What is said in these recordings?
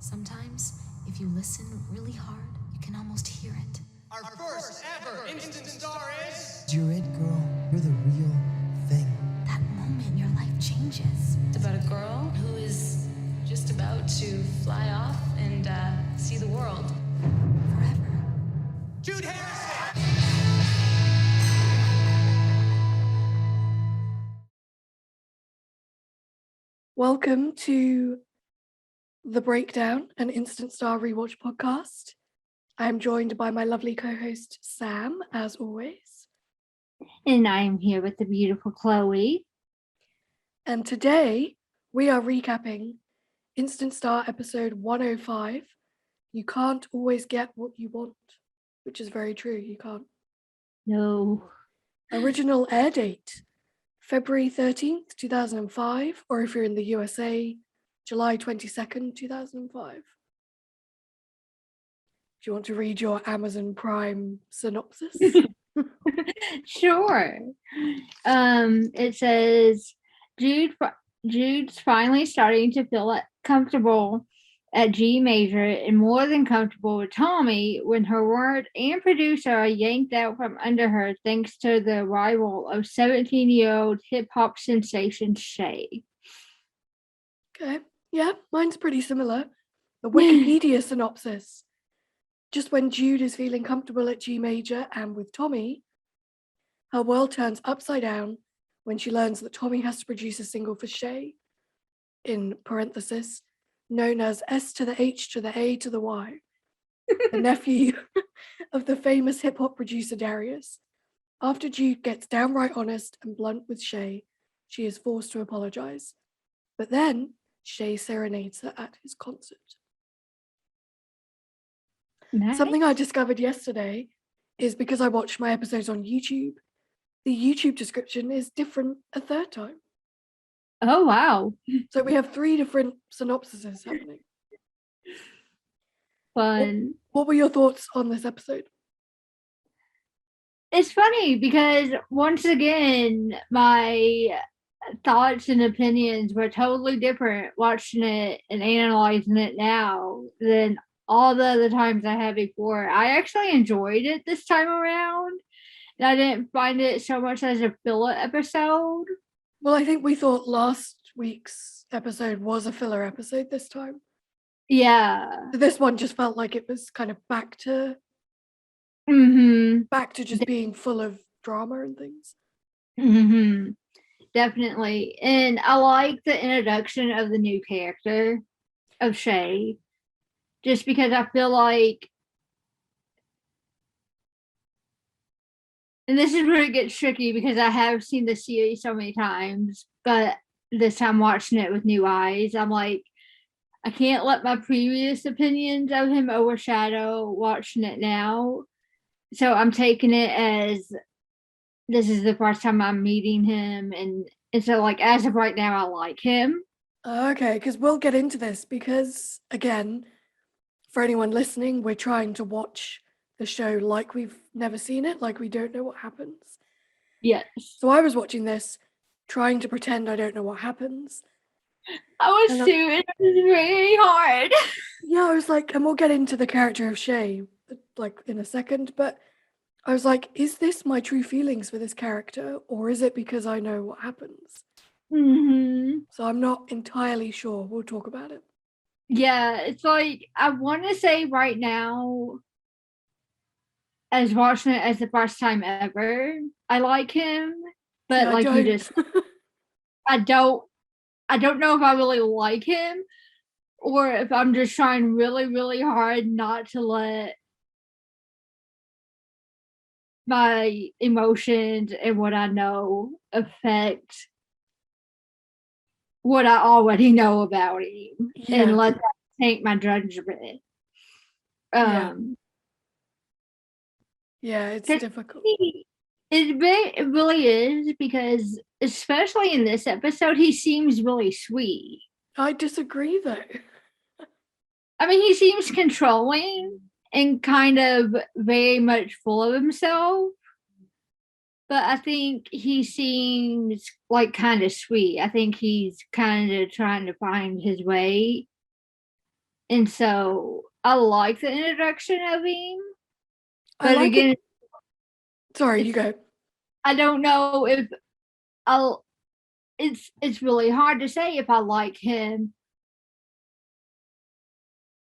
Sometimes, if you listen really hard, you can almost hear it. Our first ever instant star is... You're it, girl. You're the real thing. That moment your life changes. It's about a girl who is just about to fly off and see the world. Forever. Jude Harrison! Welcome to the Breakdown, an Instant Star Rewatch podcast. I am joined by my lovely co-host Sam, as always. And I am here with the beautiful Chloe. And today we are recapping Instant Star episode 105. You can't always get what you want, which is very true. You can't. No. Original air date, February 13th, 2005, or if you're in the USA, July 22nd, 2005. Do you want to read your Amazon Prime synopsis? Sure. It says, Jude's finally starting to feel comfortable at G major and more than comfortable with Tommy when her ward and producer are yanked out from under her thanks to the arrival of 17-year-old hip-hop sensation Shay. Okay, yeah, mine's pretty similar. The Wikipedia synopsis. Just when Jude is feeling comfortable at G major and with Tommy, her world turns upside down when she learns that Tommy has to produce a single for Shay, in parenthesis, known as S to the H to the A to the Y, the nephew of the famous hip-hop producer Darius. After Jude gets downright honest and blunt with Shay, she is forced to apologize. But then, Shay serenades her at his concert. Nice. Something I discovered yesterday is because I watched my episodes on YouTube, the YouTube description is different a third time. Oh, wow. So we have 3 different synopsises happening. Fun. What were your thoughts on this episode? It's funny because once again, my thoughts and opinions were totally different watching it and analyzing it now than all the other times I had before. I actually enjoyed it this time around. And I didn't find it so much as a filler episode. Well, I think we thought last week's episode was a filler episode this time. Yeah. This one just felt like it was kind of back to just being full of drama and things. Definitely. And I like the introduction of the new character of Shay. Just because I feel like, and this is where it gets tricky because I have seen the series so many times, but this time watching it with new eyes, I'm like, I can't let my previous opinions of him overshadow watching it now. So I'm taking it as this is the first time I'm meeting him. And so, like, as of right now, I like him. Okay, because we'll get into this because, again, for anyone listening, we're trying to watch the show like we've never seen it, like we don't know what happens. Yes. So I was watching this, trying to pretend I don't know what happens. I was too. It was very hard. Yeah, I was like, and we'll get into the character of Shay, like, in a second, but I was like, is this my true feelings for this character, or is it because I know what happens? So I'm not entirely sure. We'll talk about it. Yeah, it's like, I want to say right now, as watching it as the first time ever, I like him, but Yeah, like you just, I don't know if I really like him or if I'm just trying really, really hard not to let my emotions and what I know affect what I already know about him and let that taint my judgment. Yeah, it's difficult. It really is because, especially in this episode, he seems really sweet. I disagree, though. I mean, he seems controlling and kind of very much full of himself. But I think he seems like kind of sweet. I think he's kind of trying to find his way And so I like the introduction of him. I But like again, it. Sorry, you go. I don't know if I'll it's really hard to say if I like him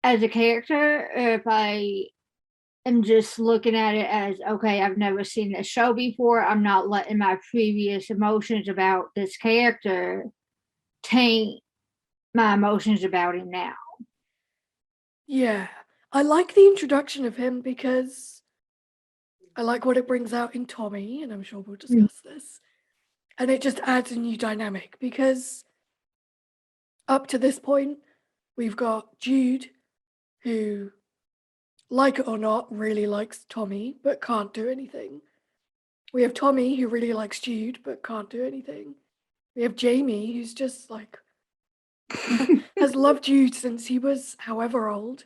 as a character or if I am just looking at it as, okay, I've never seen this show before. I'm not letting my previous emotions about this character taint my emotions about him now. Yeah. I like the introduction of him because I like what it brings out in Tommy, and I'm sure we'll discuss this. And it just adds a new dynamic because up to this point, we've got Jude, who, like it or not, really likes Tommy, but can't do anything. We have Tommy, who really likes Jude, but can't do anything. We have Jamie, who's just like, has loved Jude since he was however old,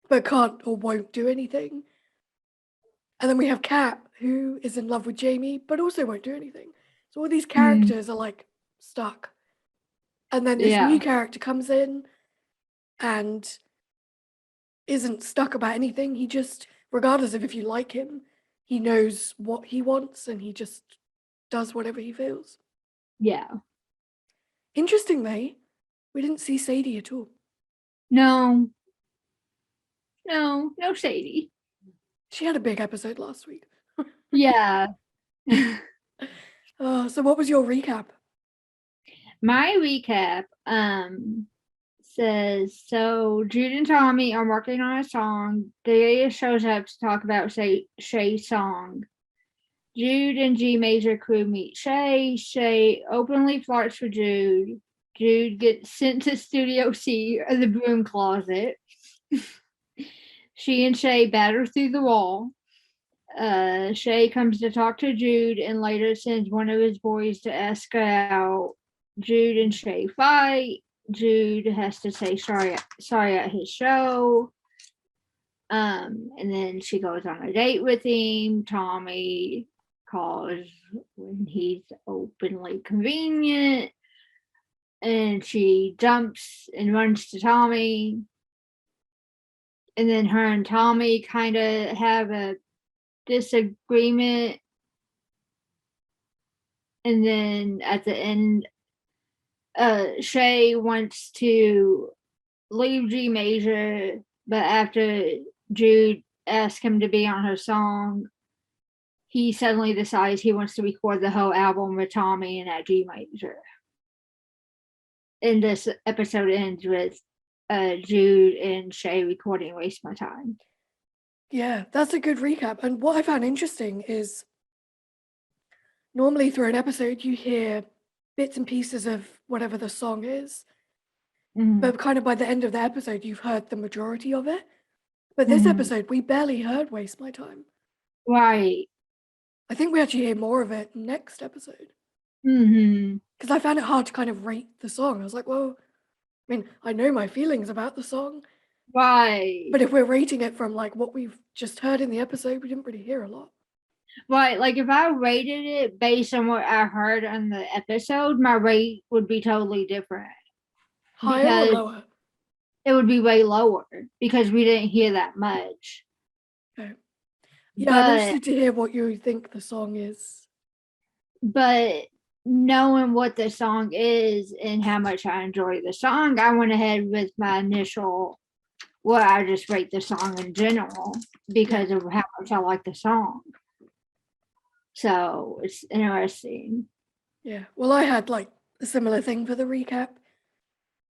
but can't or won't do anything. And then we have Kat, who is in love with Jamie, but also won't do anything. So all these characters are like stuck. And then this new Yeah. character comes in and isn't stuck about anything. He just, regardless of if you like him, he knows what he wants and he just does whatever he feels. Yeah. Interestingly, we didn't see Sadie at all. No, Sadie. She had a big episode last week. Yeah. So what was your recap? My recap says, so Jude and Tommy are working on a song. Darius shows up to talk about Shay's song. Jude and G Major crew meet Shay. Shay openly flirts with Jude. Jude gets sent to Studio C or the broom closet. She and Shay batter through the wall. Shay comes to talk to Jude and later sends one of his boys to ask her out. Jude and Shay fight. Jude has to say sorry at his show. And then she goes on a date with him. Tommy calls when he's openly convenient. And she jumps and runs to Tommy. And then her and Tommy kind of have a disagreement. And then at the end, Shay wants to leave G Major, but after Jude asks him to be on her song, he suddenly decides he wants to record the whole album with Tommy and at G Major. And this episode ends with Jude and Shay recording Waste My Time. Yeah, that's a good recap. And what I found interesting is normally through an episode, you hear bits and pieces of whatever the song is. But kind of by the end of the episode, you've heard the majority of it. But this episode, we barely heard Waste My Time. Right. I think we actually hear more of it next episode. Mm-hmm. Because I found it hard to kind of rate the song. I was like, well, I mean, I know my feelings about the song. Right. But if we're rating it from like what we've just heard in the episode, we didn't really hear a lot. Right. Like if I rated it based on what I heard on the episode, my rate would be totally different. Higher or lower? It would be way lower because we didn't hear that much. Okay. Yeah, I'm interested to hear what you think the song is. But knowing what the song is and how much I enjoy the song, I went ahead with my initial, well, I just rate the song in general because of how much I like the song. So it's interesting. Yeah. Well, I had like a similar thing for the recap.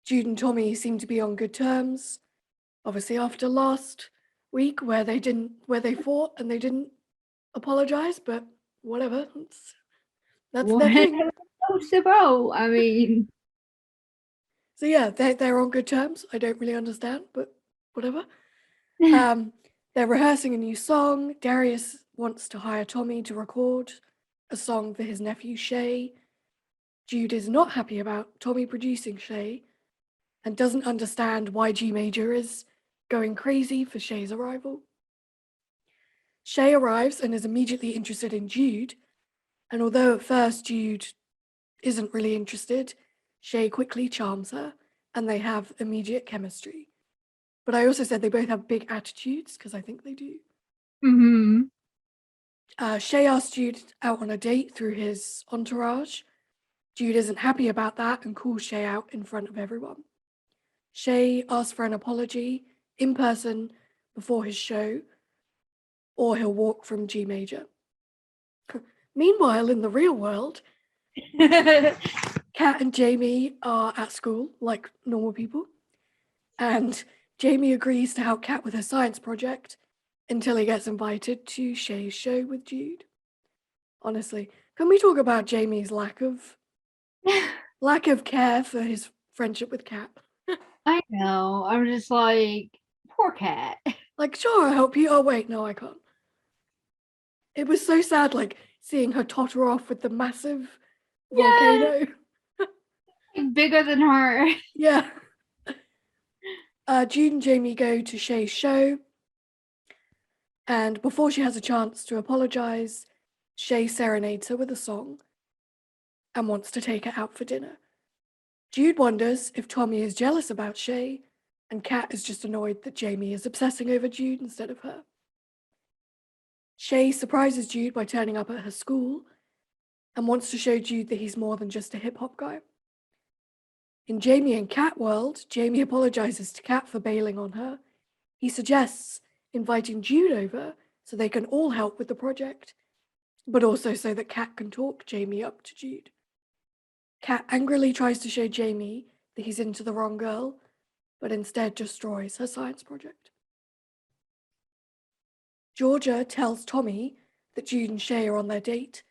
Jude and Tommy seem to be on good terms. Obviously, after last week where they fought and they didn't apologize, but whatever. That's their thing. I mean, so yeah, they're on good terms. I don't really understand, but whatever. They're rehearsing a new song. Darius wants to hire Tommy to record a song for his nephew Shay. Jude is not happy about Tommy producing Shay and doesn't understand why G Major is going crazy for Shay's arrival. Shay arrives and is immediately interested in Jude, and although at first Jude isn't really interested, Shay quickly charms her and they have immediate chemistry. But I also said they both have big attitudes, because I think they do. Mm-hmm. Shay asks Jude out on a date through his entourage. Jude isn't happy about that and calls Shay out in front of everyone. Shay asks for an apology in person before his show, or he'll walk from G major. Meanwhile, in the real world, Kat and Jamie are at school like normal people, and Jamie agrees to help Kat with her science project until he gets invited to Shay's show with Jude. Honestly, can we talk about Jamie's lack of care for his friendship with Kat? I know. I'm just like, poor cat. Like, sure, I'll help you. Oh, wait, no, I can't. It was so sad, like, seeing her totter off with the massive volcano. Bigger than her. Yeah. Jude and Jamie go to Shay's show, and before she has a chance to apologize, Shay serenades her with a song and wants to take her out for dinner. Jude wonders if Tommy is jealous about Shay, and Kat is just annoyed that Jamie is obsessing over Jude instead of her. Shay surprises Jude by turning up at her school and wants to show Jude that he's more than just a hip-hop guy. In Jamie and Kat world, Jamie apologizes to Kat for bailing on her. He suggests inviting Jude over so they can all help with the project, but also so that Kat can talk Jamie up to Jude. Kat angrily tries to show Jamie that he's into the wrong girl, but instead destroys her science project. Georgia tells Tommy that Jude and Shay are on their date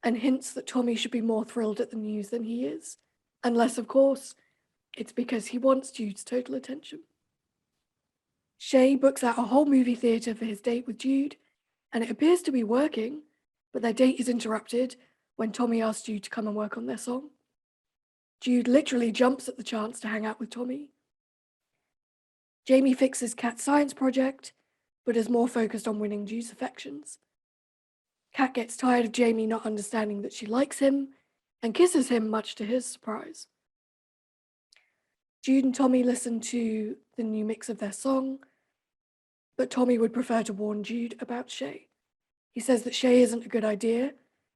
and hints that Tommy should be more thrilled at the news than he is, unless, of course, it's because he wants Jude's total attention. Shay books out a whole movie theatre for his date with Jude, and it appears to be working, but their date is interrupted when Tommy asks Jude to come and work on their song. Jude literally jumps at the chance to hang out with Tommy. Jamie fixes Kat's science project, but is more focused on winning Jude's affections. Kat gets tired of Jamie not understanding that she likes him and kisses him, much to his surprise. Jude and Tommy listen to the new mix of their song, but Tommy would prefer to warn Jude about Shay. He says that Shay isn't a good idea,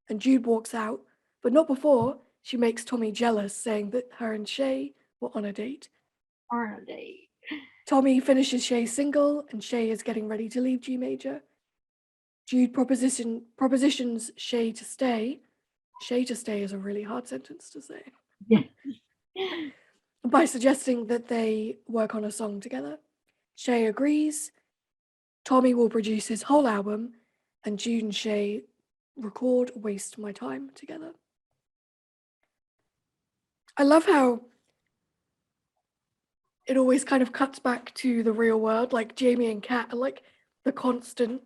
and Jude walks out, but not before she makes Tommy jealous, saying that her and Shay were on a date. On a date. Tommy finishes Shay's single, and Shay is getting ready to leave G major. Jude propositions Shay to stay. Shay to stay is a really hard sentence to say. Yeah. By suggesting that they work on a song together. Shay agrees. Tommy will produce his whole album, and Jude and Shay record Waste My Time together. I love how it always kind of cuts back to the real world, like Jamie and Kat are like the constant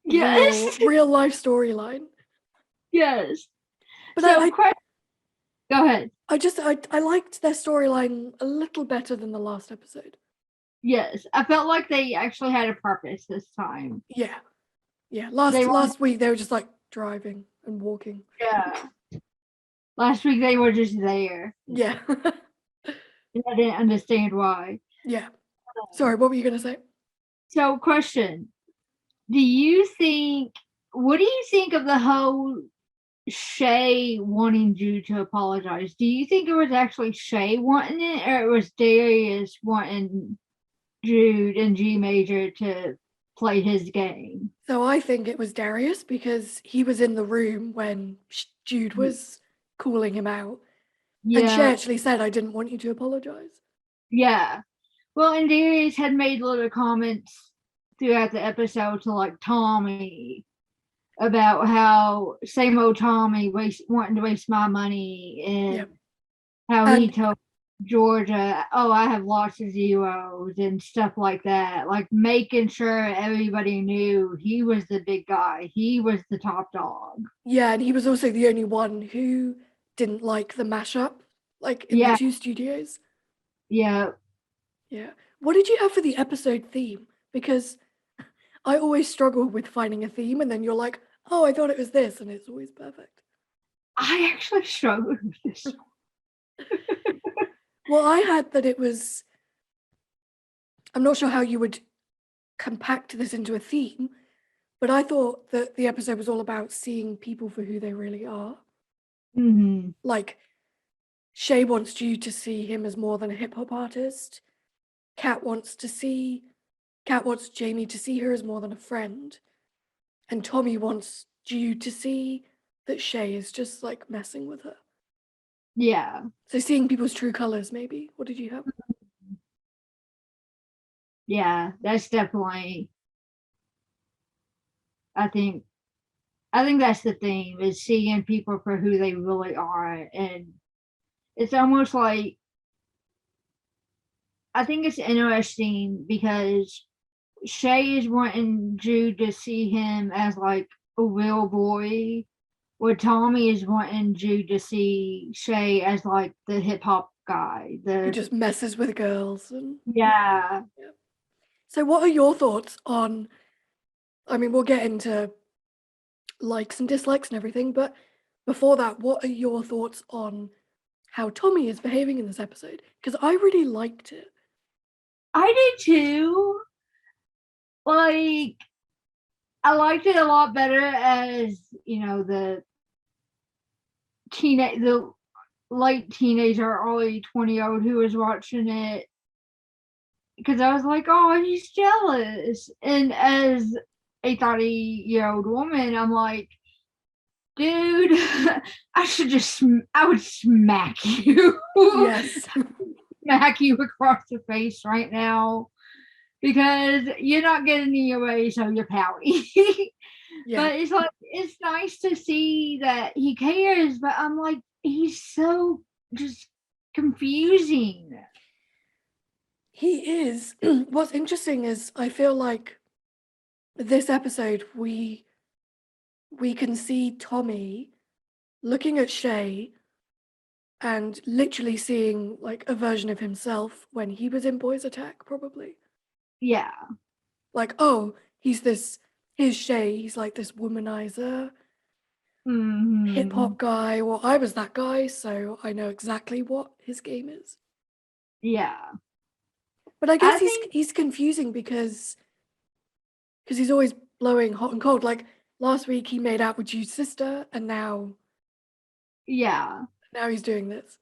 Yes. real life storyline. Yes. But So, go ahead. I liked their storyline a little better than the last episode. Yes. I felt like they actually had a purpose this time. Yeah. Last week they were just like driving and walking. Yeah. Last week they were just there. Yeah. And I didn't understand why. Yeah. Sorry, what were you gonna say? So, question. What do you think of the whole Shay wanting Jude to apologize? Do you think it was actually Shay wanting it, or it was Darius wanting Jude and G major to play his game? So I think it was Darius, because he was in the room when Jude was calling him out. Yeah. And she actually said, I didn't want you to apologize. Yeah. Well, and Darius had made little comments throughout the episode to like Tommy about how same old Tommy wanting to waste my money, and how he told Georgia, oh, I have lots of zeros and stuff like that, like making sure everybody knew he was the big guy, he was the top dog. Yeah, and he was also the only one who didn't like the mashup, like in the two studios. Yeah. What did you have for the episode theme? Because I always struggle with finding a theme, and then you're like, oh, I thought it was this, and it's always perfect. I actually struggled with this. Well, I had that it was I'm not sure how you would compact this into a theme, but I thought that the episode was all about seeing people for who they really are. Mm-hmm. Like, Shay wants Jude to see him as more than a hip-hop artist. Kat wants Jamie to see her as more than a friend. And Tommy wants Jude to see that Shay is just like messing with her. Yeah. So seeing people's true colors, maybe. What did you have? Yeah, that's definitely, I think that's the theme, is seeing people for who they really are. And it's almost like, I think it's interesting because Shay is wanting Jude to see him as like a real boy, where Tommy is wanting Jude to see Shay as like the hip hop guy. Who just messes with girls. And Yeah. so what are your thoughts on, I mean, we'll get into likes and dislikes and everything, but before that, what are your thoughts on how Tommy is behaving in this episode? Because I really liked it. I did too. Like, I liked it a lot better as, the late teenager, early 20-year-old who was watching it, because I was like, oh, he's jealous. And as a 30-year-old woman, I'm like, dude, I would smack you. Yes. Smack you across the face right now, because you're not getting in your way, so you're pouty. Yeah. But it's like, it's nice to see that he cares, but I'm like, he's so just confusing. He is. What's interesting is I feel like this episode we can see Tommy looking at Shay and literally seeing like a version of himself when he was in Boys Attack, probably. Yeah. Like, oh, here's Shay, he's like this womanizer, hip hop guy. Well, I was that guy, so I know exactly what his game is. Yeah. But I guess he's confusing because he's always blowing hot and cold. Like last week he made out with Jude's sister, and now he's doing this.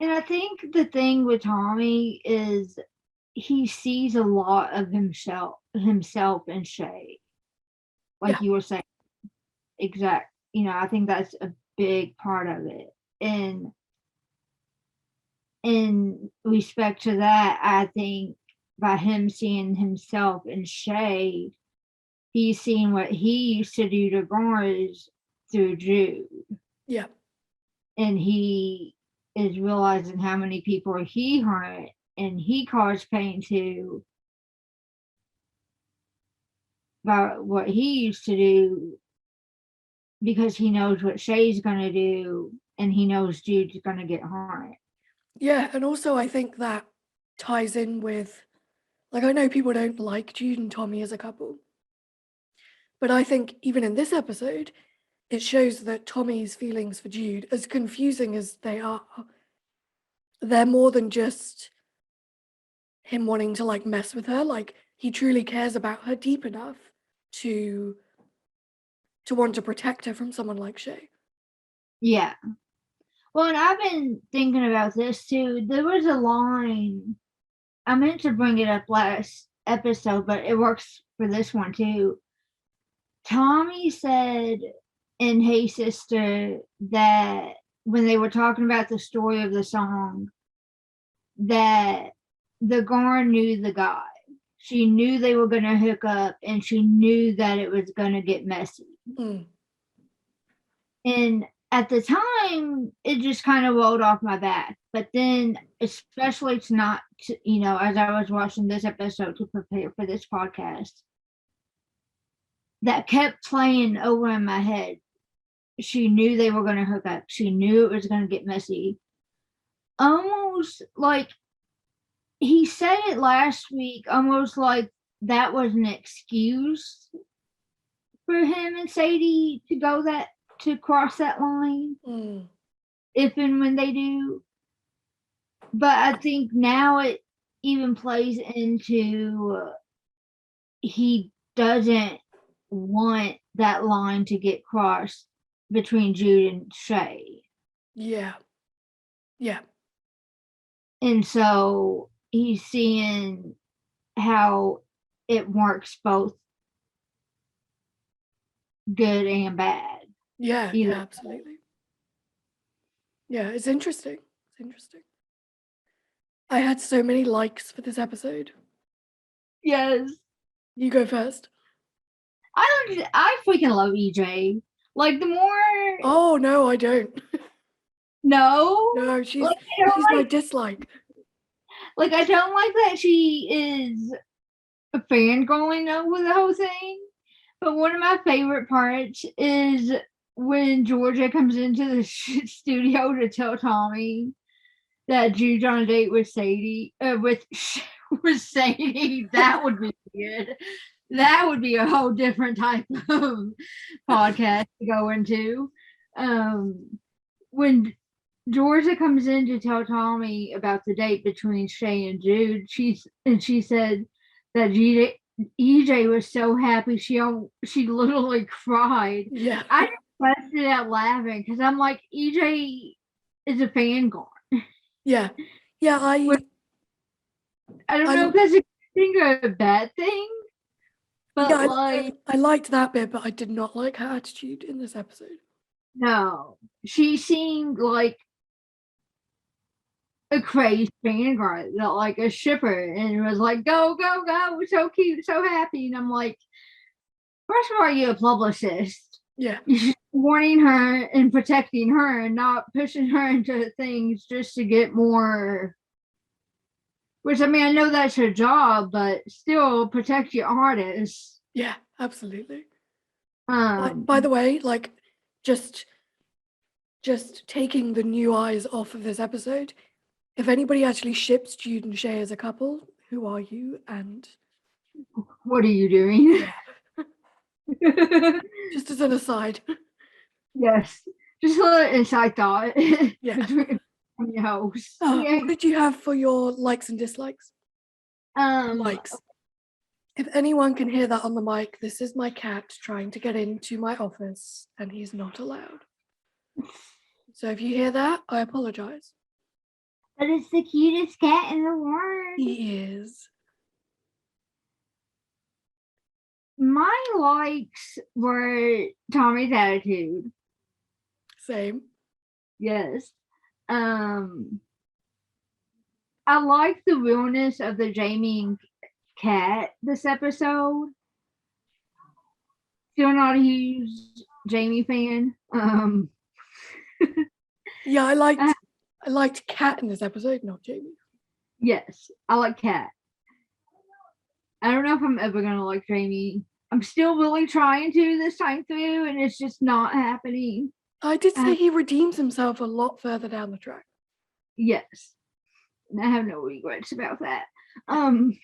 And I think the thing with Tommy is he sees a lot of himself in Shay. Like you were saying. Exact. I think that's a big part of it. And in respect to that, I think by him seeing himself in Shay, he's seeing what he used to do to girls through Jude. Yeah. And he is realizing how many people he hurt and he caused pain to by what he used to do, because he knows what Shay's going to do and he knows Jude's going to get hurt. Yeah, and also I think that ties in with, like, I know people don't like Jude and Tommy as a couple, but I think even in this episode, it shows that Tommy's feelings for Jude, as confusing as they are, they're more than just him wanting to like mess with her. Like, he truly cares about her deep enough to want to protect her from someone like Shay. Yeah. Well, and I've been thinking about this too. There was a line, I meant to bring it up last episode, but it works for this one too. Tommy said in Hey Sister that when they were talking about the story of the song, that the girl knew the guy. She knew they were going to hook up, and she knew that it was going to get messy. And at the time, it just kind of rolled off my back. But then, especially tonight, as I was watching this episode to prepare for this podcast, that kept playing over in my head. She knew they were going to hook up. She knew it was going to get messy. Almost like he said it last week, almost like that was an excuse for him and Sadie to cross that line, if and when they do. But I think now even plays into he doesn't want that line to get crossed between Jude and Shay. Yeah. Yeah. And so he's seeing how it works both good and bad. Yeah, Either. yeah, absolutely. Yeah, it's interesting. It's interesting. I had so many likes for this episode. Yes. You go first. I freaking love EJ. Like the more Oh no, I don't. no. No, she's Like, I don't my like, dislike. like I don't like that she is a fangirling over the whole thing. But one of my favorite parts is when Georgia comes into the studio to tell Tommy that Jude's on a date with Sadie, with Sadie. That would be good. That would be a whole different type of podcast to go into. When Georgia comes in to tell Tommy about the date between Shay and Jude, she said that EJ was so happy she literally cried. Yeah. I just busted out laughing because I'm like, EJ is a fangirl. Yeah. Yeah, I don't know if that's a good thing or a bad thing. But yeah, I liked that bit, but I did not like her attitude in this episode. No. She seemed like a crazy fangirl, like a shipper, and it was like, go, go, go, so cute, so happy. And I'm like, first of all, you're a publicist. Yeah. You're warning her and protecting her and not pushing her into things just to get more. Which, I mean, I know that's her job, but still protect your artists. Yeah, absolutely. By the way, like, just taking the new eyes off of this episode, if anybody actually ships Jude and Shay as a couple, who are you and what are you doing? Yeah. Just as an aside. Yes. Just a little inside thought. Yeah. Your host. Oh, Yeah. what did you have for your likes and dislikes? Likes. If anyone can hear that on the mic, this is my cat trying to get into my office and he's not allowed. So if you hear that, I apologize. But it's the cutest cat in the world. He is. My likes were Tommy's attitude. Same. Yes. I like the realness of the Jamie and Cat this episode. Still not a huge Jamie fan. Yeah, I liked Cat in this episode, not Jamie. Yes, I like Cat. I don't know if I'm ever gonna like Jamie. I'm still really trying to this time through, and it's just not happening. I did say he redeems himself a lot further down the track. Yes. I have no regrets about that. And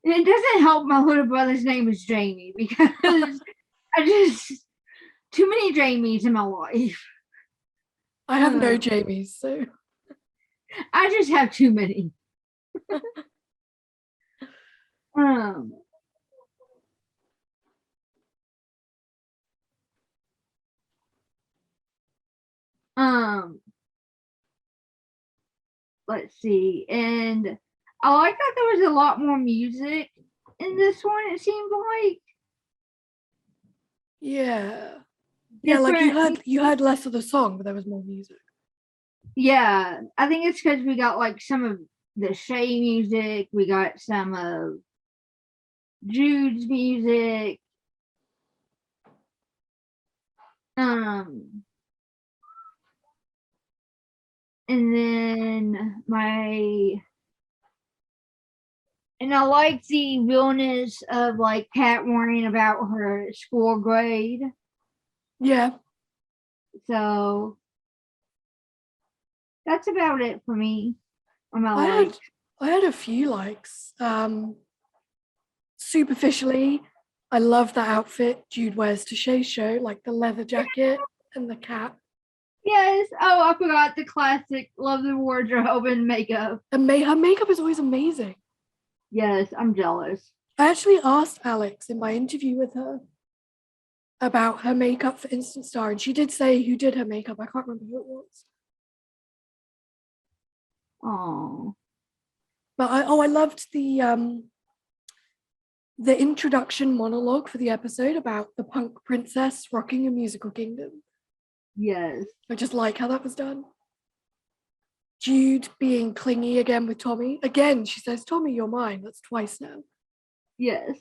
it doesn't help my little brother's name is Jamie because I just too many Jamies in my life. I have no Jamies, so I just have too many. Let's see. And I like that there was a lot more music in this one, it seemed like. Yeah. Yeah, like you heard less of the song, but there was more music. Yeah, I think it's because we got like some of the Shay music, we got some of Jude's music. And then I like the realness of like Kat worrying about her school grade. Yeah. So that's about it for me on my likes. I had a few likes. Superficially, I love the outfit Jude wears to Shay's show, like the leather jacket and the cap. Yes. Oh, I forgot the classic love the wardrobe and makeup. And her makeup is always amazing. Yes, I'm jealous. I actually asked Alex in my interview with her about her makeup for Instant Star, and she did say who did her makeup. I can't remember who it was. Oh. But I loved the introduction monologue for the episode about the punk princess rocking a musical kingdom. Yes. I just like how that was done. Jude being clingy again with Tommy. Again, she says, Tommy, you're mine. That's twice now. Yes.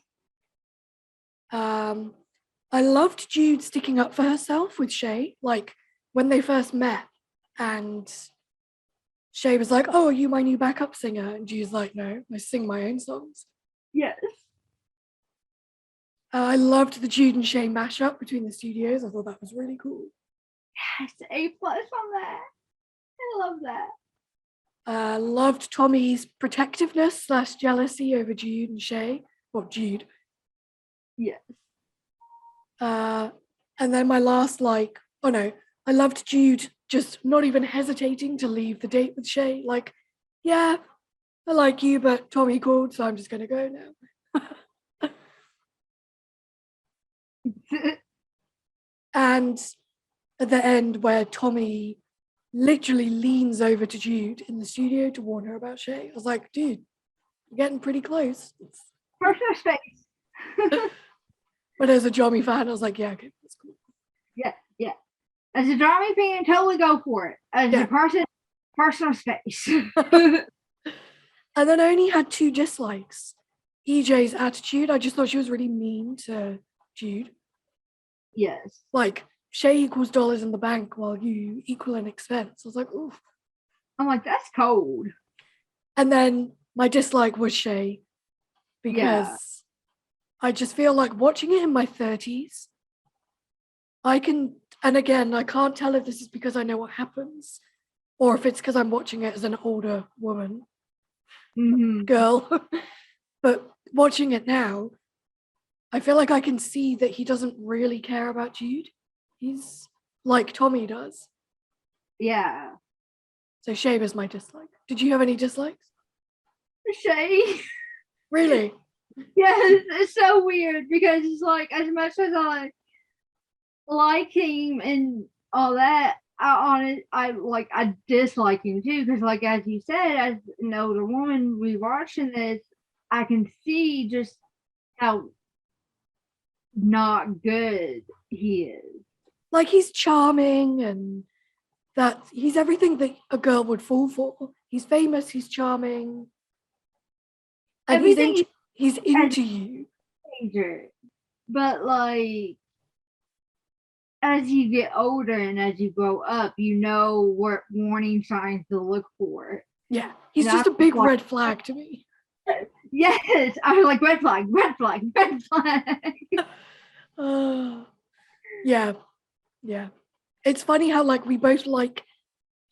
I loved Jude sticking up for herself with Shay. Like when they first met and Shay was like, oh, are you my new backup singer? And Jude's like, no, I sing my own songs. Yes. I loved the Jude and Shay mashup between the studios. I thought that was really cool. Yes, A+ on that. I love that. Loved Tommy's protectiveness / jealousy over Jude and Shay. Or Jude. Yes. And then my last, I loved Jude just not even hesitating to leave the date with Shay. Like, yeah, I like you, but Tommy called, so I'm just going to go now. And at the end, where Tommy literally leans over to Jude in the studio to warn her about Shay, I was like, dude, you're getting pretty close. Personal space. But as a Jommy fan, I was like, yeah, okay, that's cool. Yeah. As a drama fan, totally go for it. As a person, personal space. And then I only had 2 dislikes. EJ's attitude. I just thought she was really mean to Jude. Yes. Like, Shay equals dollars in the bank while you equal an expense. I was like, oof. I'm like, that's cold. And then my dislike was Shay because I just feel like watching it in my 30s, and again, I can't tell if this is because I know what happens or if it's because I'm watching it as an older woman, girl. But watching it now, I feel like I can see that he doesn't really care about Jude. He's like Tommy does. Yeah. So Shay was my dislike. Did you have any dislikes? Shay. Really? Yes, it's so weird because it's like as much as I like him and all that, I dislike him too because like as you said, as an older woman rewatching this, I can see just how not good he is. Like he's charming and that he's everything that a girl would fall for. He's famous, he's charming. And Everything he's into you. Major. But like as you get older and as you grow up, you know what warning signs to look for. Yeah, he's just a big red flag to me. Yes, I was like red flag, red flag, red flag. Yeah. It's funny how like we both like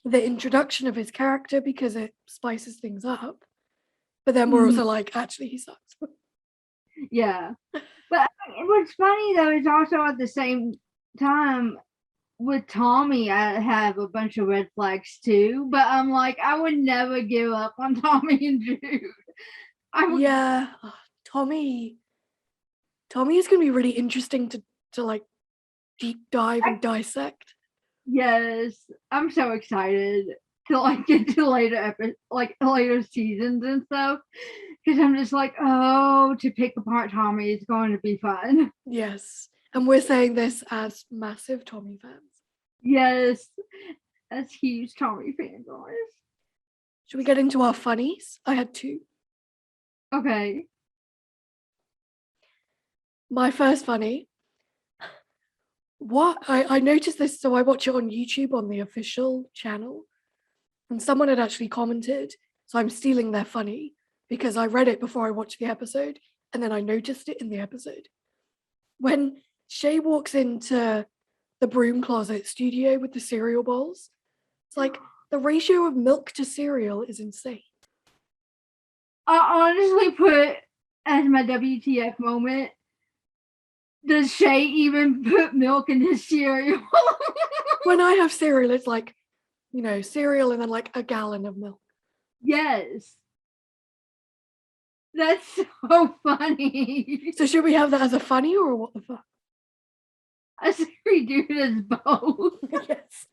the introduction of his character because it spices things up. But then we're also like, actually, he sucks. Yeah. But what's funny though is also at the same time with Tommy, I have a bunch of red flags too. But I'm like, I would never give up on Tommy and Jude. Yeah. Tommy is going to be really interesting to like deep dive and dissect. Yes. I'm so excited to like get to later seasons and stuff. Because I'm just like, oh, to pick apart Tommy is going to be fun. Yes. And we're saying this as massive Tommy fans. Yes. As huge Tommy fans, guys. Should we get into our funnies? I had 2. Okay. My first funny. What? I noticed this, so I watch it on YouTube on the official channel. And someone had actually commented, so I'm stealing their funny because I read it before I watched the episode and then I noticed it in the episode. When Shay walks into the broom closet studio with the cereal bowls, it's like the ratio of milk to cereal is insane. I honestly put as my WTF moment Does Shay even put milk in his cereal? When I have cereal, it's like, cereal and then like a gallon of milk. Yes. That's so funny. So should we have that as a funny or what the fuck? I say we do it as both. Yes.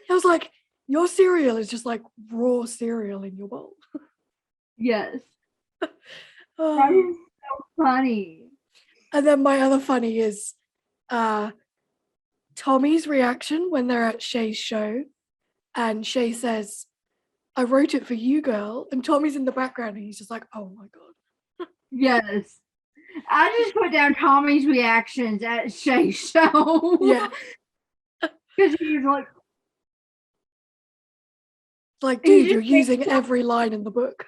I was like, your cereal is just like raw cereal in your bowl. Yes. That Oh. is so funny. And then my other funny is Tommy's reaction when they're at Shay's show and Shay says, I wrote it for you, girl. And Tommy's in the background and he's just like, oh my God. Yes. I just put down Tommy's reactions at Shay's show. Yeah. Because he was like, Like, He dude, you're just made using so- every line in the book.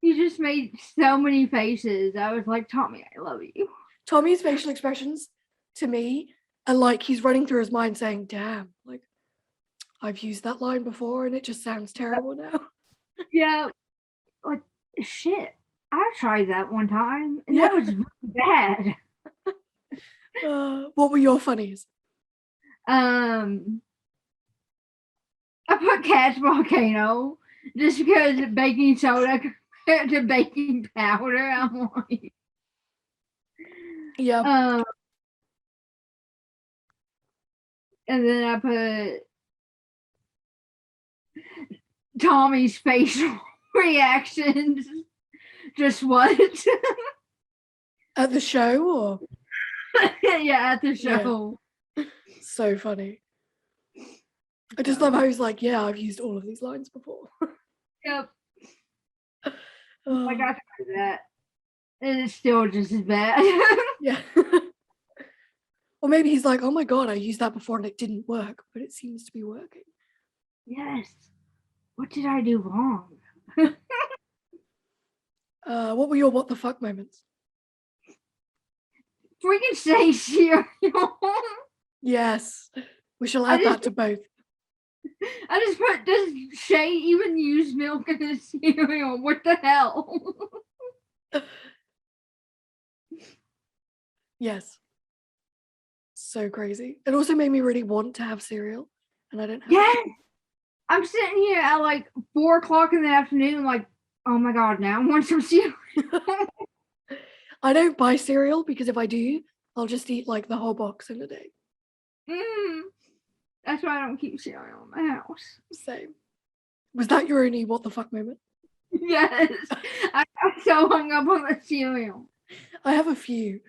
he just made so many faces. I was like, Tommy, I love you. Tommy's facial expressions to me are like he's running through his mind saying, damn, like I've used that line before and it just sounds terrible now. Yeah. Like, shit. I tried that one time and Yeah. that was really bad. What were your funnies? I put Cat's Volcano just because baking soda compared to baking powder. I'm like, Yeah. and then I put Tommy's facial reactions. Just what? At the show or Yeah, at the show. so funny. I just love how he's like, yeah, I've used all of these lines before. Yep. Oh, Like I tried that. And it's still just as bad. yeah. Or maybe he's like, oh my God, I used that before and it didn't work, but it seems to be working. Yes. What did I do wrong? What were your what the fuck moments? Freaking say cereal. Yes. We shall I add just- that to both. I just put, does Shay even use milk in his cereal? What the hell? Yes. So crazy. It also made me really want to have cereal, and I don't have Yes. it. I'm sitting here at like 4:00 in the afternoon, like, oh my God, now I want some cereal. I don't buy cereal because if I do, I'll just eat like the whole box in a day. That's why I don't keep cereal in my house. Same. Was that your only what the fuck moment? Yes. I got so hung up on the cereal. I have a few.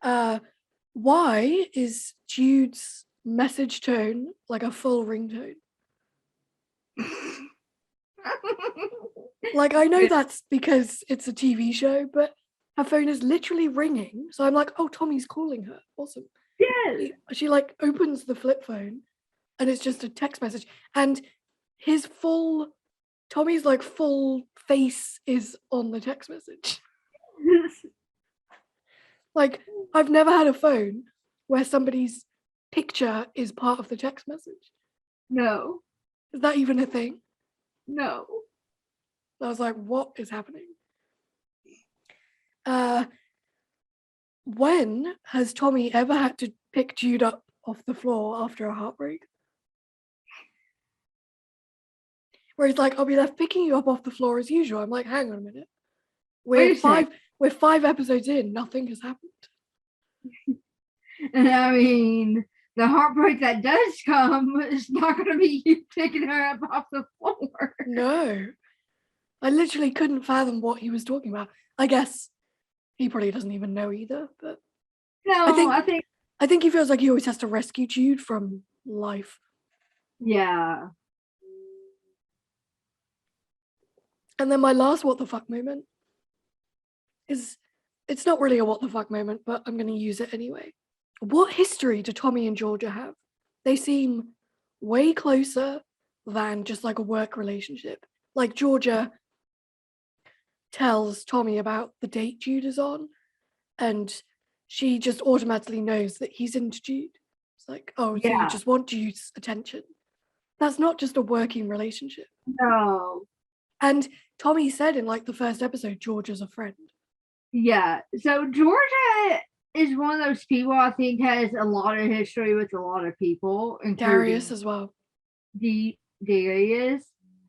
Why is Jude's message tone like a full ringtone? Like, I know that's because it's a TV show, but her phone is literally ringing. So I'm like, oh, Tommy's calling her. Awesome. Yes. She like opens the flip phone and it's just a text message. And Tommy's like full face is on the text message. Like, I've never had a phone where somebody's picture is part of the text message. No. Is that even a thing? No. I was like, what is happening? When has Tommy ever had to pick Jude up off the floor after a heartbreak? Where he's like, I'll be left picking you up off the floor as usual. I'm like, hang on a minute. Wait a sec. We're 5 episodes in, nothing has happened. And I mean, the heartbreak that does come is not going to be you picking her up off the floor. No. I literally couldn't fathom what he was talking about. I guess he probably doesn't even know either, but No, I think he feels like he always has to rescue Jude from life. yeah. And then my last what the fuck moment is, it's not really a what the fuck moment, but I'm going to use it anyway. What history do Tommy and Georgia have? They seem way closer than just like a work relationship. Like Georgia tells Tommy about the date Jude is on, and she just automatically knows that he's into Jude. It's like, oh, so Yeah. you just want Jude's attention. That's not just a working relationship. No. And Tommy said in like the first episode, Georgia's a friend. Yeah. So Georgia is one of those people I think has a lot of history with a lot of people, Darius including as well. Darius,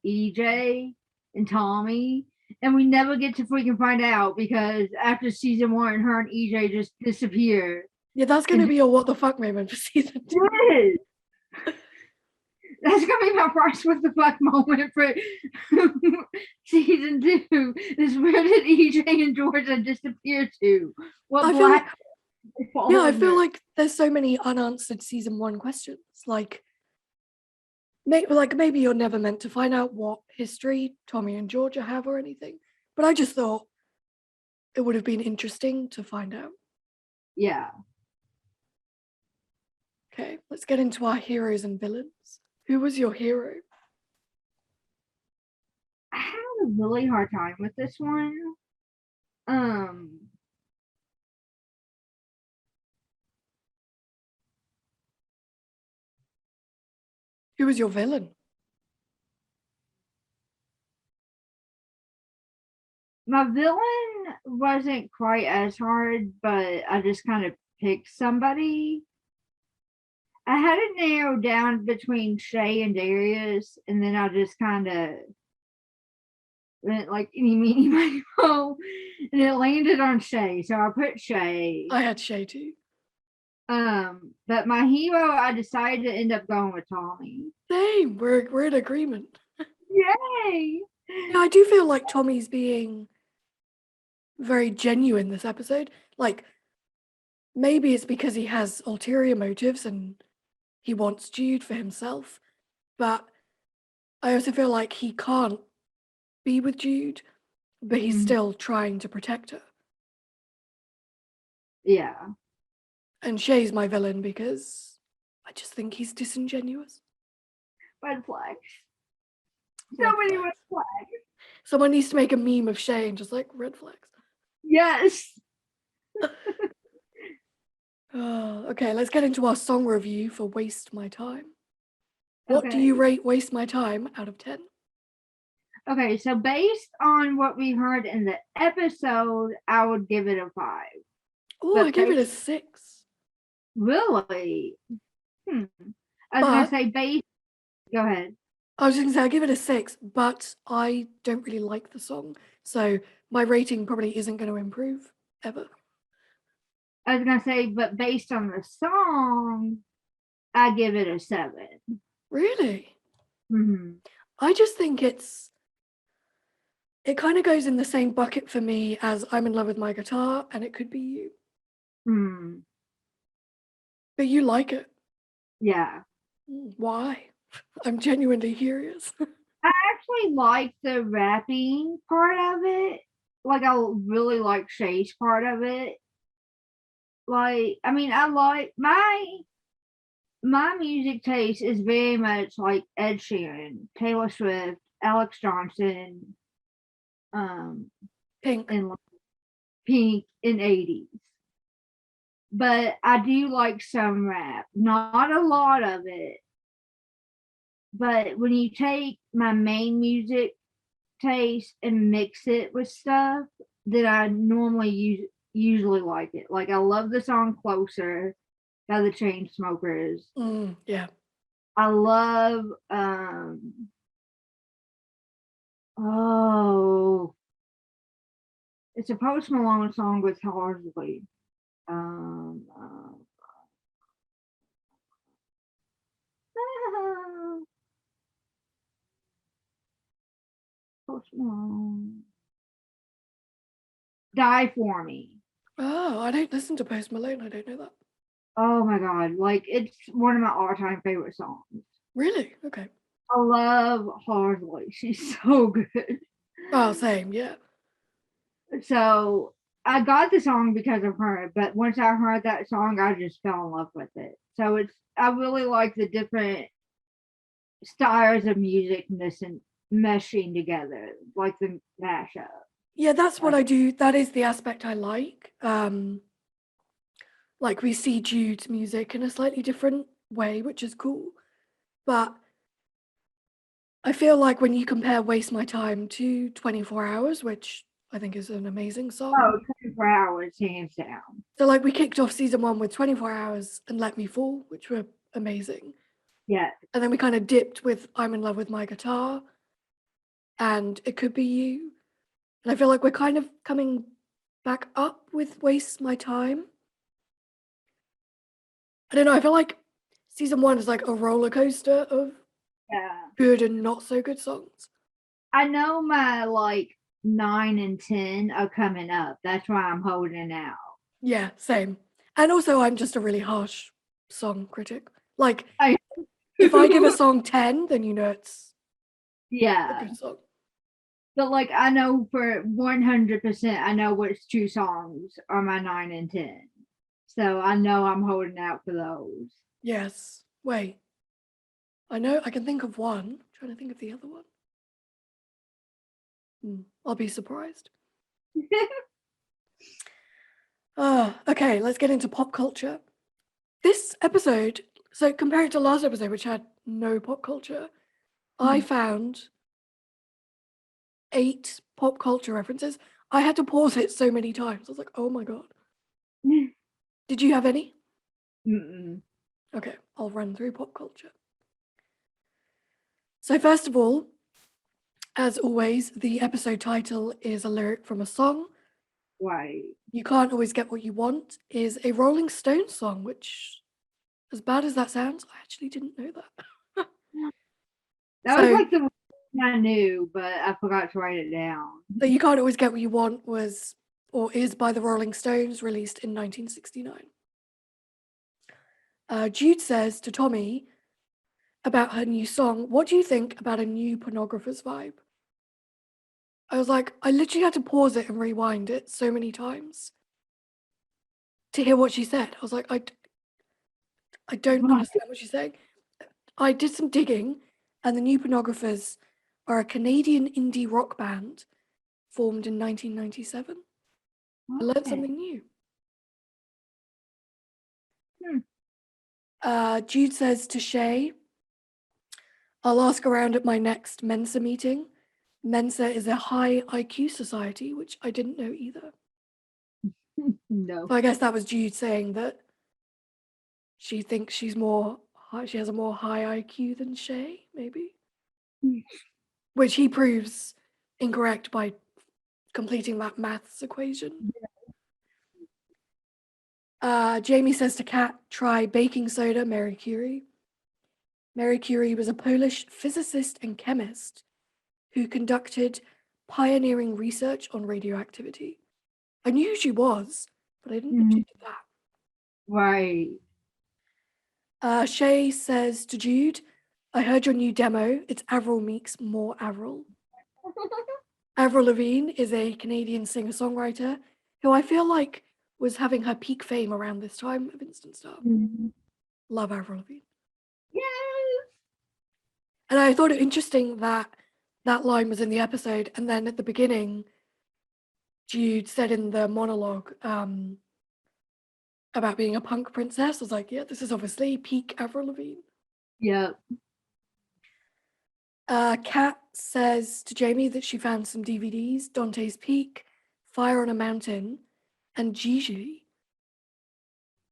EJ, and Tommy. And we never get to freaking find out because after season 1, her and EJ just disappear. Yeah, that's going to be a what the fuck moment for season 2. What is? That's gonna be my first what the fuck moment for season 2. Is where did EJ and Georgia disappear to? What I feel black? Yeah, I feel like there's so many unanswered season 1 questions. Like maybe you're never meant to find out what history Tommy and Georgia have or anything. But I just thought it would have been interesting to find out. Yeah. Okay, let's get into our heroes and villains. Who was your hero? I had a really hard time with this one. Who was your villain? My villain wasn't quite as hard, but I just kind of picked somebody. I had it narrowed down between Shay and Darius, and then I just kind of went like any, meeny, miny, mo, and it landed on Shay. So I put Shay. I had Shay too. But my hero, I decided to end up going with Tommy. Same, we're in agreement. Yay! Yeah, I do feel like Tommy's being very genuine this episode. Like, maybe it's because he has ulterior motives and he wants Jude for himself, but I also feel like he can't be with Jude, but he's still trying to protect her. Yeah. And Shay's my villain because I just think he's disingenuous. Red flags. So many red flags. Someone needs to make a meme of Shay and just like red flags. Yes. Okay, let's get into our song review for Waste My Time. What do you rate Waste My Time out of 10? Okay, so based on what we heard in the episode, I would give it a 5. Oh, I gave it a 6. Really? I was going to say based. Go ahead. I was just going to say I give it a 6, but I don't really like the song. So my rating probably isn't going to improve ever. I was going to say, but based on the song, I give it a 7. Really? Mm-hmm. I just think it kind of goes in the same bucket for me as I'm in Love with My Guitar and It Could Be You. Hmm. But you like it. Yeah. Why? I'm genuinely curious. I actually like the rapping part of it. Like, I really like Shay's part of it. Like, I mean, I like my music taste is very much like Ed Sheeran, Taylor Swift, Alex Johnson, Pink. and Pink in 80s. But I do like some rap, not a lot of it. But when you take my main music taste and mix it with stuff that I normally usually like it. Like, I love the song Closer by the Chainsmokers. Yeah. I love it's a Post Malone song with Halsey. Post Malone. Die For Me. Oh, I don't listen to Post Malone. I don't know that. Oh my God. Like, it's one of my all-time favorite songs. Really? Okay. I love Halsey. She's so good. Oh, same. Yeah. So I got the song because of her, but once I heard that song, I just fell in love with it. So I really like the different styles of music meshing together, like the mashup. Yeah, that's what I do. That is the aspect I like. Like, we see Jude's music in a slightly different way, which is cool. But I feel like when you compare Waste My Time to 24 Hours, which I think is an amazing song. Oh, 24 hours, hands down. So like we kicked off season 1 with 24 Hours and Let Me Fall, which were amazing. Yeah. And then we kind of dipped with I'm in Love with My Guitar and It Could Be You. And I feel like we're kind of coming back up with Waste My Time. I don't know, I feel like season 1 is like a roller coaster of good and not so good songs. I know my like 9 and 10 are coming up. That's why I'm holding out. Yeah, same. And also I'm just a really harsh song critic. Like if I give a song 10, then you know it's a good song. But like I know for 100%, I know which 2 songs are my 9 and 10. So I know I'm holding out for those. Yes. Wait. I know I can think of one. I'm trying to think of the other one. I'll be surprised. Okay, let's get into pop culture. This episode, so compared to last episode, which had no pop culture, I found 8 pop culture references. I had to pause it so many times. I was like, oh my God. Did you have any? Mm-mm. Okay, I'll run through pop culture. So first of all, as always, the episode title is a lyric from a song. Right. You Can't Always Get What You Want is a Rolling Stones song, which, as bad as that sounds, I actually didn't know that. That was like the one I knew, but I forgot to write it down. So You Can't Always Get What You Want was, or is by the Rolling Stones, released in 1969. Jude says to Tommy about her new song, what do you think about a new pornographer's vibe? I was like, I literally had to pause it and rewind it so many times to hear what she said. I was like, I don't understand what she's saying. I did some digging, and the New Pornographers are a Canadian indie rock band formed in 1997. I learned something new. Jude says to Shay, I'll ask around at my next Mensa meeting. Mensa is a high IQ society, which I didn't know either. No. So I guess that was Jude saying that she thinks she has a more high IQ than Shay, maybe. Which he proves incorrect by completing that maths equation. Jamie says to Kat, try baking soda, Marie Curie. Marie Curie was a Polish physicist and chemist who conducted pioneering research on radioactivity. I knew who she was, but I didn't know she did that. Right. Shay says to Jude, I heard your new demo. It's Avril meets more Avril. Avril Lavigne is a Canadian singer-songwriter who I feel like was having her peak fame around this time of Instant Star. Love Avril Lavigne. Yes. And I thought it interesting that that line was in the episode, and then at the beginning, Jude said in the monologue about being a punk princess. I was like, yeah, this is obviously peak Avril Lavigne. Yep. Kat says to Jamie that she found some DVDs, Dante's Peak, Fire on a Mountain, and Gigi.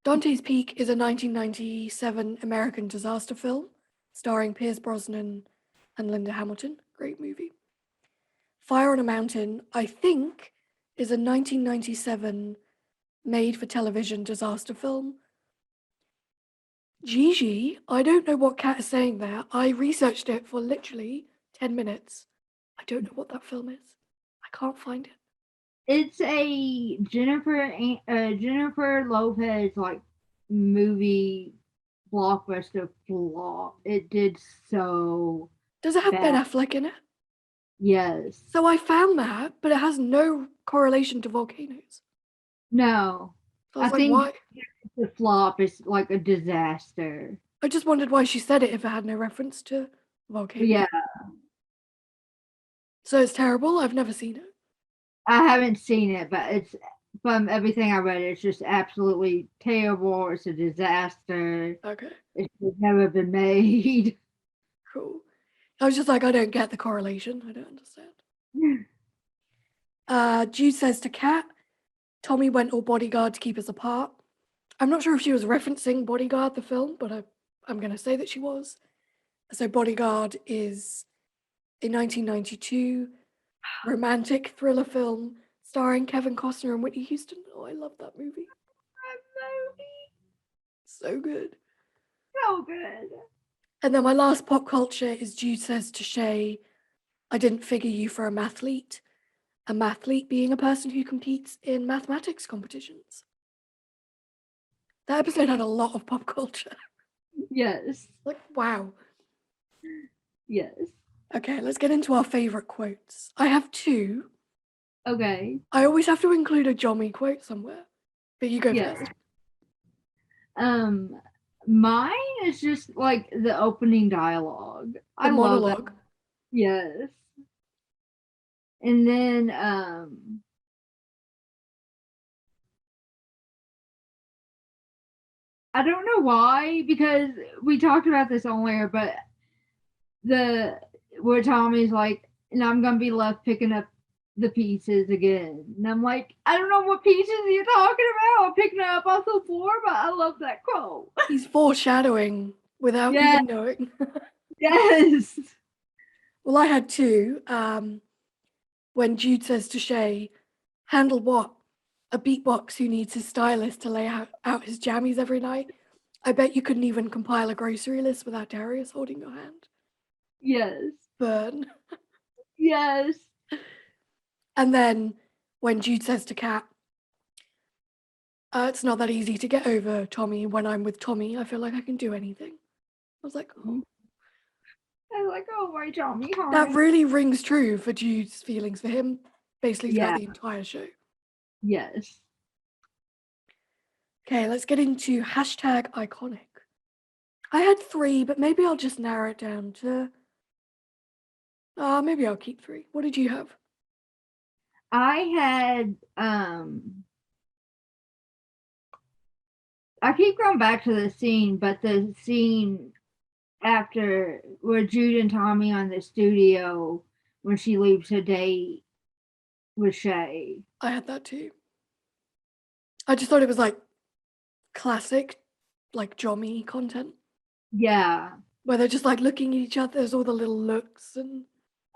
Dante's Peak is a 1997 American disaster film starring Pierce Brosnan and Linda Hamilton. Great movie. Fire on a Mountain, I think, is a 1997 made-for-television disaster film. Gigi, I don't know what Kat is saying there. I researched it for literally 10 minutes. I don't know what that film is. I can't find it. It's a Jennifer Lopez like movie blockbuster flop. It did so. Does it have Ben bad. Affleck in it? Yes. So I found that, but it has no correlation to volcanoes. No. So I was I like, think why? the flop is like a disaster. I just wondered why she said it if it had no reference to volcanoes. Yeah. So it's terrible. I've never seen it. I haven't seen it, but it's from everything I read, it's just absolutely terrible. It's a disaster. Okay, It should never been made. cool. I was just like, I don't get the correlation. I don't understand. Jude says to Kat, Tommy went all bodyguard to keep us apart. I'm not sure if she was referencing Bodyguard, the film, but I'm going to say that she was. So Bodyguard is a 1992 romantic thriller film starring Kevin Costner and Whitney Houston. Oh, I love that movie. So good. So good. And then my last pop culture is Jude says to Shay, I didn't figure you for a mathlete. A mathlete being a person who competes in mathematics competitions. That episode had a lot of pop culture. Yes. Like, wow. Yes. Okay, let's get into our favorite quotes. I have two. Okay. I always have to include a Jommy quote somewhere, but you go Yeah. first. Mine is just like the opening dialogue. I love monologue. that. Yes. And then I don't know why, because we talked about this earlier, but where Tommy's like, and I'm gonna be left picking up the pieces again. And I'm like, I don't know what pieces you're talking about. I'm picking it up off the floor, but I love that quote. He's foreshadowing without even knowing. Yes. Well, I had two. When Jude says to Shay, handle what? A beatbox who needs his stylist to lay out his jammies every night. I bet you couldn't even compile a grocery list without Darius holding your hand. Yes. Burn. Yes. And then when Jude says to Kat, it's not that easy to get over Tommy. When I'm with Tommy, I feel like I can do anything. I was like, oh. I was like, oh my Tommy heart. That really rings true for Jude's feelings for him, basically throughout the entire show. Yes. Okay, let's get into hashtag iconic. I had three, but maybe I'll just narrow it down to... maybe I'll keep three. What did you have? I had, I keep going back to the scene, but the scene after where Jude and Tommy on the studio when she leaves to date with Shay. I had that too. I just thought it was like classic, like Jommy content. Yeah. Where they're just like looking at each other, there's all the little looks and...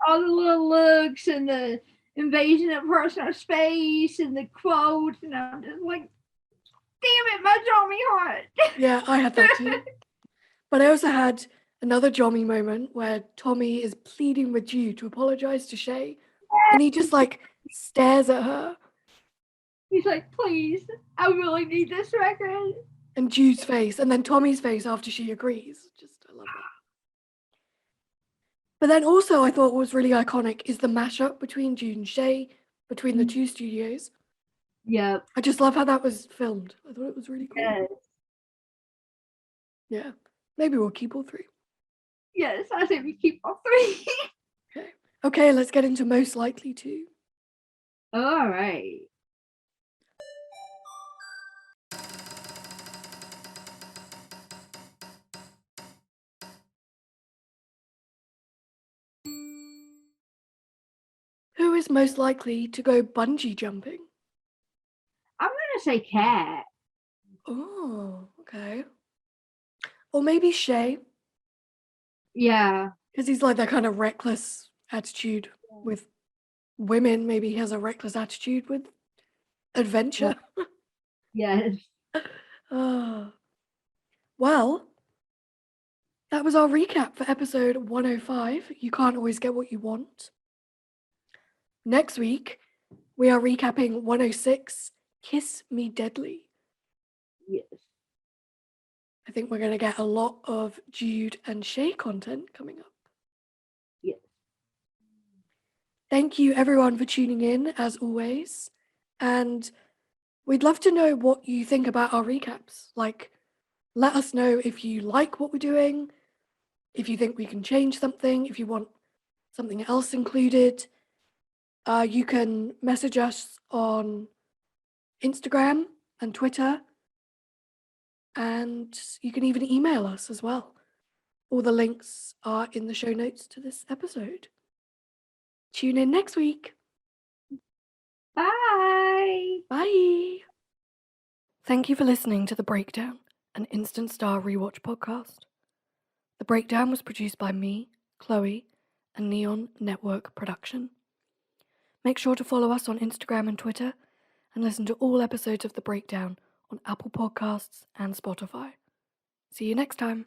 all the little looks and the invasion of personal space and the quotes, and I'm just like, damn it, my Jommy heart. Yeah, I had that too. But I also had another Jommy moment where Tommy is pleading with Jude to apologize to Shay, and he just like stares at her. He's like, please, I really need this record. And Jude's face, and then Tommy's face after she agrees. Just, I love that. But then also I thought what was really iconic is the mashup between Jude and Shay, between the two studios. Yep. I just love how that was filmed. I thought it was really cool. Yes. Yeah. Maybe we'll keep all three. Yes, I think we keep all three. Okay, let's get into most likely to. All right. Who is most likely to go bungee jumping? I'm gonna say Kat. Oh, okay. Or maybe Shay, Yeah. because he's like that kind of reckless attitude with women. Maybe he has a reckless attitude with adventure. Yes. Well, that was our recap for episode 105. You can't always get what you want. Next week, we are recapping 106, Kiss Me Deadly. Yes. I think we're going to get a lot of Jude and Shay content coming up. Yes. Thank you everyone for tuning in as always. And we'd love to know what you think about our recaps. Like, let us know if you like what we're doing, if you think we can change something, if you want something else included. You can message us on Instagram and Twitter, and you can even email us as well. All the links are in the show notes to this episode. Tune in next week. Bye. Bye. Bye. Thank you for listening to The Breakdown, an Instant Star Rewatch podcast. The Breakdown was produced by me, Chloe, and Neon Network Production. Make sure to follow us on Instagram and Twitter, and listen to all episodes of The Breakdown on Apple Podcasts and Spotify. See you next time.